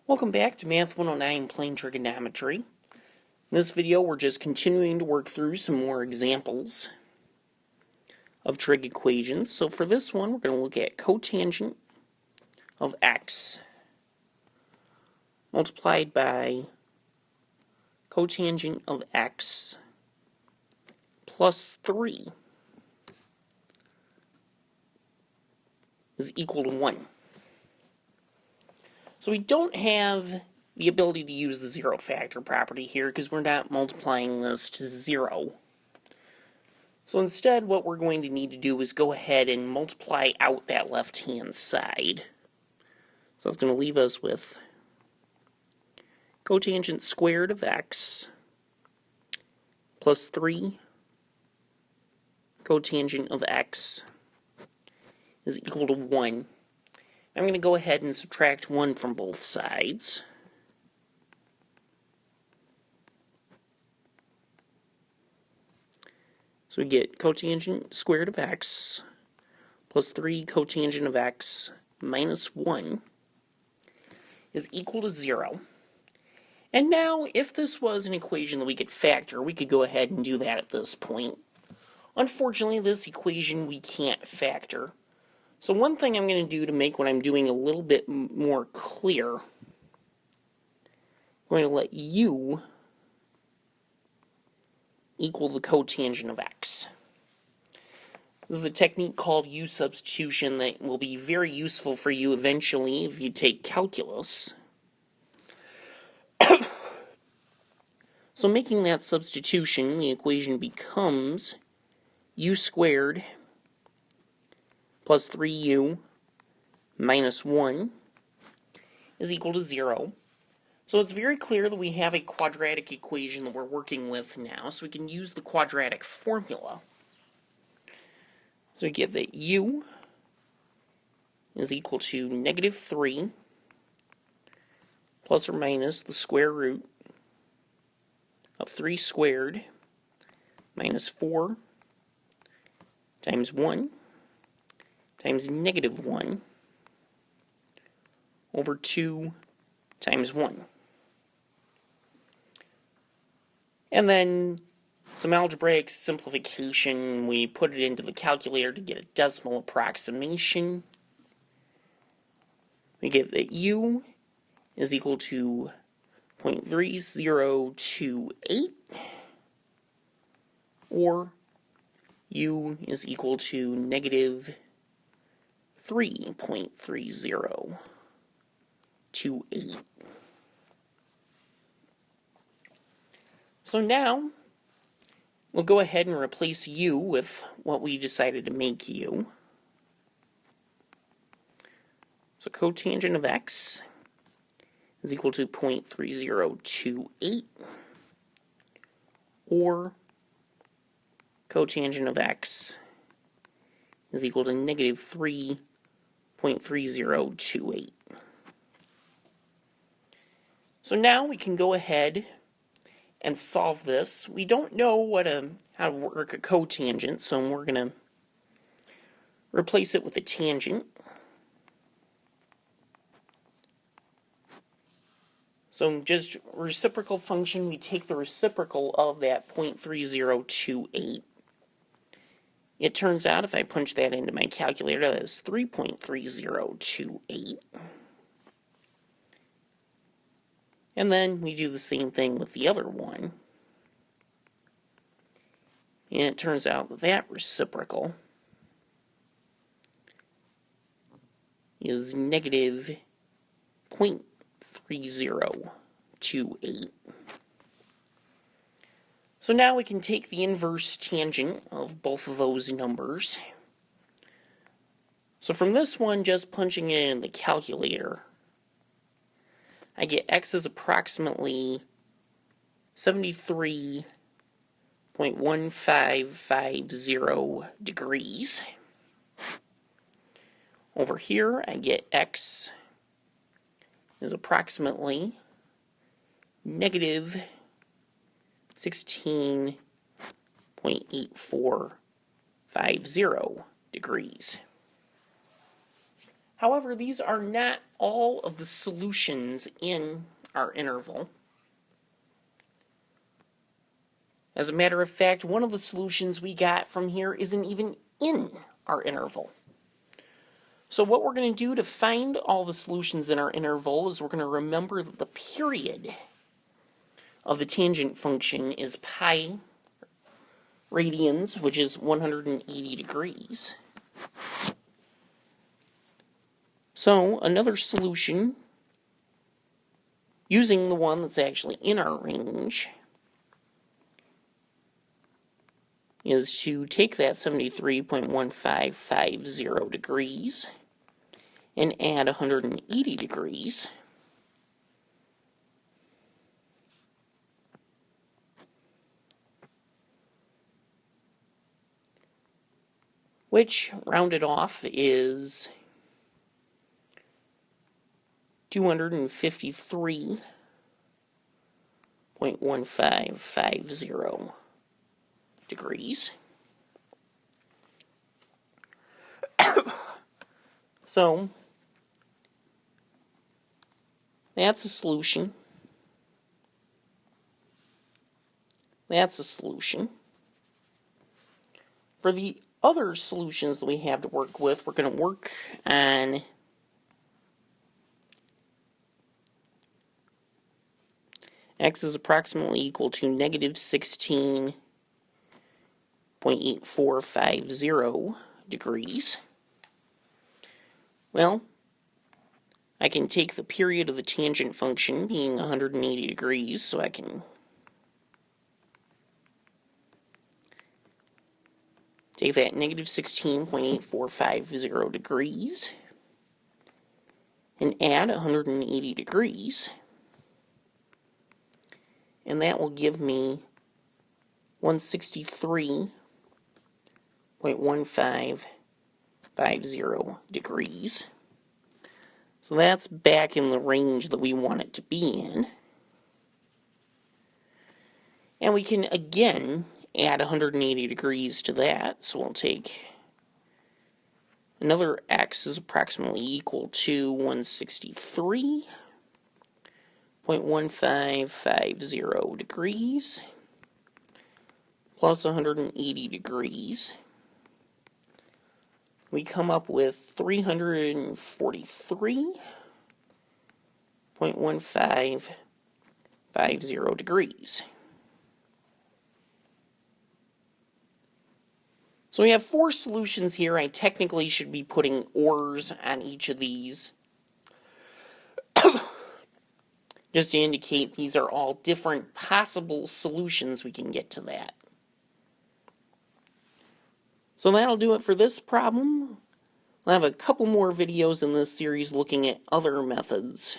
Welcome back to Math 109 Plain Trigonometry. In this video we're just continuing to work through some more examples of trig equations. So for this one we're going to look at cotangent of x multiplied by cotangent of x plus 3 is equal to 1. So we don't have the ability to use the zero factor property here because we're not multiplying this to 0. So instead what we're going to need to do is go ahead and multiply out that left-hand side. So that's going to leave us with cotangent squared of x plus 3 cotangent of x is equal to 1. I'm going to go ahead and subtract 1 from both sides. So we get cotangent squared of x plus 3 cotangent of x minus 1 is equal to 0. And now, if this was an equation that we could factor, we could go ahead and do that at this point. Unfortunately, this equation we can't factor. So one thing I'm going to do to make what I'm doing a little bit more clear, I'm going to let u equal the cotangent of x. This is a technique called u substitution that will be very useful for you eventually if you take calculus. So making that substitution, the equation becomes u squared plus 3u minus 1 is equal to 0. So it's very clear that we have a quadratic equation that we're working with now, so we can use the quadratic formula. So we get that u is equal to negative 3 plus or minus the square root of 3 squared minus 4 times 1 times negative 1 over 2 times 1. And then some algebraic simplification, we put it into the calculator to get a decimal approximation. We get that u is equal to 0.3028, or u is equal to negative 3.3028. So now, we'll go ahead and replace u with what we decided to make u. So cotangent of x is equal to 0.3028, or cotangent of x is equal to negative 3.3028. So now we can go ahead and solve this. We don't know how to work a cotangent, so we're going to replace it with a tangent. So just reciprocal function, we take the reciprocal of that 0.3028. It turns out, if I punch that into my calculator, that is 3.3028. And then we do the same thing with the other one. And it turns out that that reciprocal is negative 0.3028. So now we can take the inverse tangent of both of those numbers. So from this one, just punching it in the calculator, I get x is approximately 73.1550 degrees. Over here, I get x is approximately negative 16.8450 degrees. However, these are not all of the solutions in our interval. As a matter of fact, one of the solutions we got from here isn't even in our interval. So what we're going to do to find all the solutions in our interval is we're going to remember that the period of the tangent function is pi radians, which is 180 degrees. So another solution, using the one that's actually in our range, is to take that 73.1550 degrees and add 180 degrees. Which, rounded off, is 253.1550 degrees. So, that's a solution. That's a solution. For the other solutions that we have to work with, we're going to work on x is approximately equal to negative 16.8450 degrees. Well, I can take the period of the tangent function being 180 degrees, so I can take that negative 16.8450 degrees and add 180 degrees. And that will give me 163.1550 degrees. So that's back in the range that we want it to be in. And we can again add 180 degrees to that. So we'll take another x is approximately equal to 163.1550 degrees plus 180 degrees. We come up with 343.1550 degrees. So we have 4 solutions here. I technically should be putting ors on each of these, just to indicate these are all different possible solutions we can get to that. So that'll do it for this problem. I'll have a couple more videos in this series looking at other methods.